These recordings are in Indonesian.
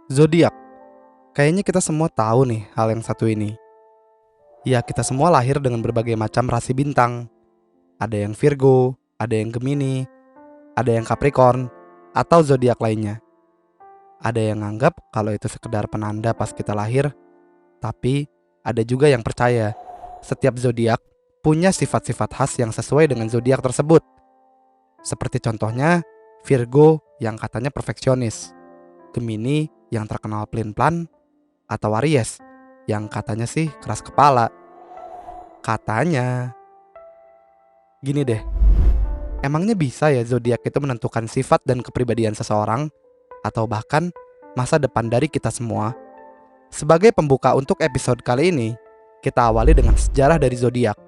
Zodiak. Kayaknya kita semua tahu nih hal yang satu ini. Ya, kita semua lahir dengan berbagai macam rasi bintang. Ada yang Virgo, ada yang Gemini, ada yang Capricorn, atau zodiak lainnya. Ada yang nganggap kalau itu sekedar penanda pas kita lahir, tapi ada juga yang percaya setiap zodiak punya sifat-sifat khas yang sesuai dengan zodiak tersebut. Seperti contohnya Virgo yang katanya perfeksionis, Gemini yang terkenal pelin-pelan, atau Aries yang katanya sih keras kepala. Katanya. Gini deh, emangnya bisa ya zodiak itu menentukan sifat dan kepribadian seseorang atau bahkan masa depan dari kita semua? Sebagai pembuka untuk episode kali ini, kita awali dengan sejarah dari zodiak.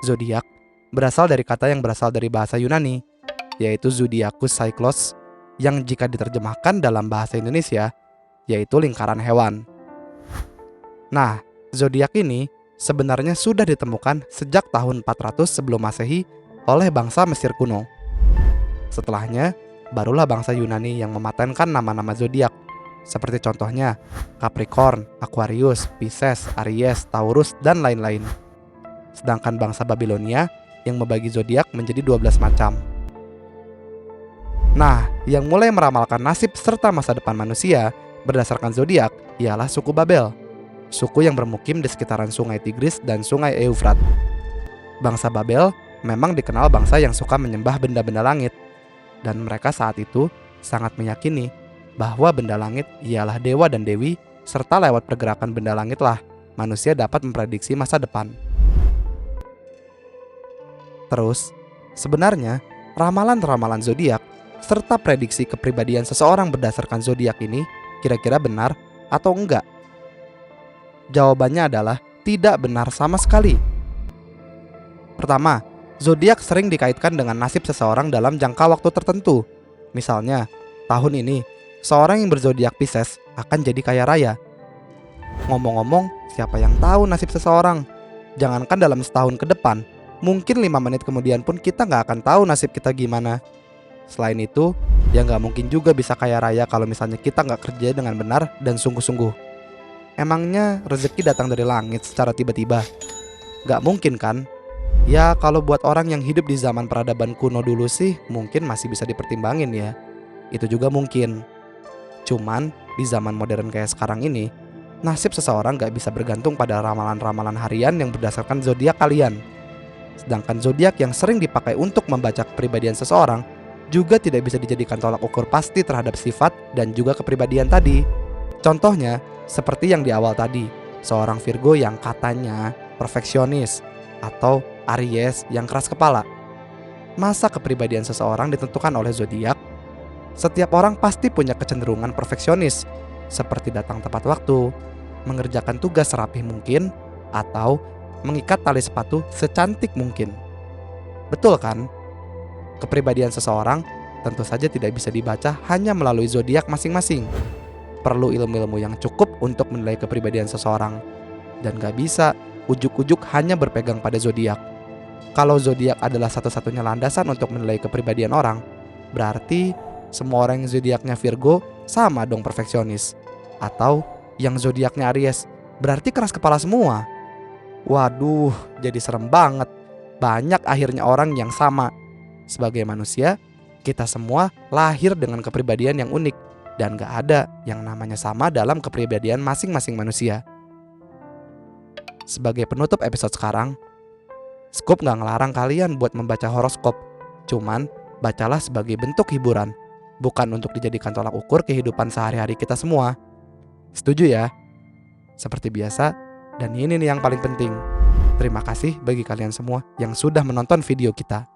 Zodiak berasal dari kata yang berasal dari bahasa Yunani, yaitu Zodiacus Cyclos, yang jika diterjemahkan dalam bahasa Indonesia yaitu lingkaran hewan. Nah, zodiak ini sebenarnya sudah ditemukan sejak tahun 400 sebelum Masehi oleh bangsa Mesir kuno. Setelahnya, barulah bangsa Yunani yang mematenkan nama-nama zodiak, seperti contohnya Capricorn, Aquarius, Pisces, Aries, Taurus, dan lain-lain. Sedangkan bangsa Babilonia yang membagi zodiak menjadi 12 macam. Nah, yang mulai meramalkan nasib serta masa depan manusia berdasarkan zodiak ialah suku Babel, suku yang bermukim di sekitaran sungai Tigris dan sungai Eufrat. Bangsa Babel memang dikenal bangsa yang suka menyembah benda-benda langit, dan mereka saat itu sangat meyakini bahwa benda langit ialah dewa dan dewi, serta lewat pergerakan benda langitlah manusia dapat memprediksi masa depan. Terus, sebenarnya ramalan-ramalan zodiak serta prediksi kepribadian seseorang berdasarkan zodiak ini kira-kira benar atau enggak? Jawabannya adalah tidak benar sama sekali. Pertama, zodiak sering dikaitkan dengan nasib seseorang dalam jangka waktu tertentu. Misalnya, tahun ini seorang yang berzodiak Pisces akan jadi kaya raya. Ngomong-ngomong, siapa yang tahu nasib seseorang? Jangankan dalam setahun ke depan, mungkin 5 menit kemudian pun kita nggak akan tahu nasib kita gimana. Selain itu, ya nggak mungkin juga bisa kaya raya kalau misalnya kita nggak kerja dengan benar dan sungguh-sungguh. Emangnya rezeki datang dari langit secara tiba-tiba? Nggak mungkin kan? Ya kalau buat orang yang hidup di zaman peradaban kuno dulu sih mungkin masih bisa dipertimbangin ya. Itu juga mungkin. Cuman di zaman modern kayak sekarang ini, nasib seseorang nggak bisa bergantung pada ramalan-ramalan harian yang berdasarkan zodiak kalian. Sedangkan zodiak yang sering dipakai untuk membaca kepribadian seseorang juga tidak bisa dijadikan tolak ukur pasti terhadap sifat dan juga kepribadian tadi. Contohnya, seperti yang di awal tadi, seorang Virgo yang katanya perfeksionis, atau Aries yang keras kepala. Masa kepribadian seseorang ditentukan oleh zodiak? Setiap orang pasti punya kecenderungan perfeksionis, seperti datang tepat waktu, mengerjakan tugas serapih mungkin, atau mengikat tali sepatu secantik mungkin. Betul kan? Kepribadian seseorang tentu saja tidak bisa dibaca hanya melalui zodiak masing-masing. Perlu ilmu-ilmu yang cukup untuk menilai kepribadian seseorang, dan gak bisa ujuk-ujuk hanya berpegang pada zodiak. Kalau zodiak adalah satu-satunya landasan untuk menilai kepribadian orang, berarti semua orang yang zodiaknya Virgo sama dong perfeksionis. Atau yang zodiaknya Aries berarti keras kepala semua. Waduh, jadi serem banget. Banyak akhirnya orang yang sama. Sebagai manusia, kita semua lahir dengan kepribadian yang unik, dan gak ada yang namanya sama dalam kepribadian masing-masing manusia. Sebagai penutup episode sekarang, Scoop gak ngelarang kalian buat membaca horoskop. Cuman, bacalah sebagai bentuk hiburan, bukan untuk dijadikan tolak ukur kehidupan sehari-hari kita semua. Setuju ya? Seperti biasa, dan ini nih yang paling penting. Terima kasih bagi kalian semua yang sudah menonton video kita.